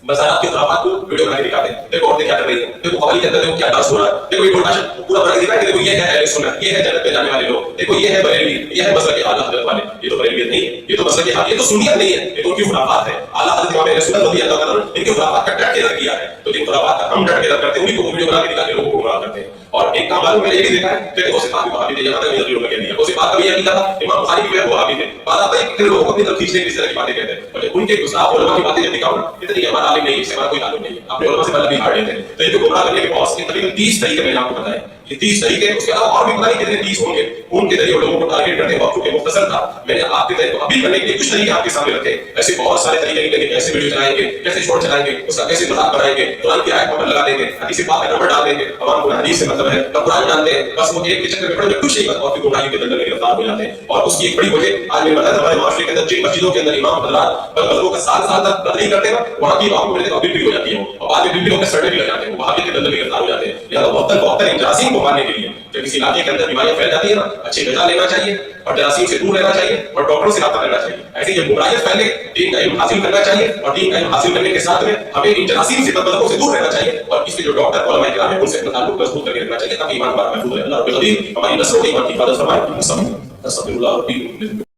مزارات کے خرافات کو ویڈیو بنا کے دکھاتے ہیں، دیکھو عورتیں کیا کر رہی ہیں، دیکھو قوالی کے اندر دیکھو کیا ڈانس ہو رہا ہے، دیکھو یہ پروڈکشن پورا بنا کے دکھایا کہ دیکھو یہ ہے اہل سنت، یہ ہے جنت پہ جانے والے لوگ، دیکھو یہ ہے بریلوی، یہ ہے مسلک اعلیٰ حضرت والے، یہ تو بریلویت نہیں ہے، یہ تو مسلک یہ تو سنیت نہیں ہے، یہ تو ان کی خرافات ہے، اعلیٰ حضرت امام اہل سنت رضی اللہ تعالیٰ عنہ ان کی خرافات کا ڈٹ کے رکھ دیا ہے، تو جن خرافات کا ہم ڈٹ کے رکھ کرتے ہیں انہیں کو ویڈیو بنا کے دکھا کے لوگوں کو گمراہ کرتے ہیں، اور ایک کام معلوم میں نے یہ بھی دیکھا ہے کہ غوث پاک بھی وہابی تھے، یہاں تک نظریوں میں کہہ دیا غوث پاک کا بھی یہ عقیدہ تھا، امام بخاری بھی وہابی تھے، بعد آتا ہے کہ لوگوں کو اپنی طرف کھینچنے کی اس طرح کی باتیں کہتے ہیں، اور ان کے گستاخ علماء کی باتیں جب دکھاؤ نا اتنی ہمارا عالم نہیں ہے، اس سے ہمارا کوئی تعلق نہیں ہے، اپنے علماء سے مطلب ہار لیتے ہیں، تو یہ جو گمراہ کرنے کے بہت سے تقریباً 30 طریقے میں نے آپ کو بتائے، یہ 30 طریقے اس کے علاوہ اور بھی پتہ نہیں کتنے 30 ہوں گے، ان کے ذریعے لوگوں کو ٹارگیٹ کرتے ہیں، وقت چونکہ مختصر تھا میں نے آپ کے ذریعے کو اپیل کرنے کے لیے کچھ طریقے آپ کے سامنے رکھے، ایسے بہت سارے طریقے نکلیں گے، کیسے ویڈیو چلائیں گے، کیسے شارٹ چلائیں گے، اس کا کیسے مذاق بنائیں گے، قرآن کی آیت پر لگا دیں گے، حدیث پاک کا نمبر ڈال دیں گے، عوام کو حدیث سے مطلب ہے تو قرآن جانتے ہیں، بس وہ ایک کے چکر میں پڑے کچھ نہیں اور پھر گمراہی کے اندر گرفتار ہو جاتے ہیں، اور اس کی ایک بڑی وجہ آج میں بتایا ہمارے معاشرے کے اندر جن مسجدوں کے اندر امام حضرات بلبلوں کا سال سال تک بد نہیں کرتے نا وہاں کی عوام کو ملتے تو ابھی بھی ہو جاتی ہے، اور بعد میں بلبلوں کے سڑنے بھی لگ جاتے ہیں، وہاں کے اندر گرفتار ہو جاتے ہیں، لہٰذا بہتر جراثیم کو مارنے کے لیے جب کسی علاقے کے اندر بیماریاں پھیل جاتی ہے نا اچھے غذا لینا چاہیے اور جراثیم سے دور رہنا چاہیے اور ڈاکٹروں سے رابطہ کرنا چاہیے، ایسے جب بیماریاں پھیلے دین کا علم حاصل کرنا چاہیے اور دین کا علم حاصل کرنے کے ساتھ میں ہمیں ان جراثیم سے بدبختوں سے دور رہنا چاہیے اور اس کے جو ڈاکٹر علماء کرام ہیں ان سے اپنا تعلق مضبوط کر کے رکھنا چاہیے تاکہ ایمان بار محفوظ رہے، اللہ رب العالمین ہماری نسلوں کی ایمان کی حفاظت فرمائے، استغفر اللہ ربی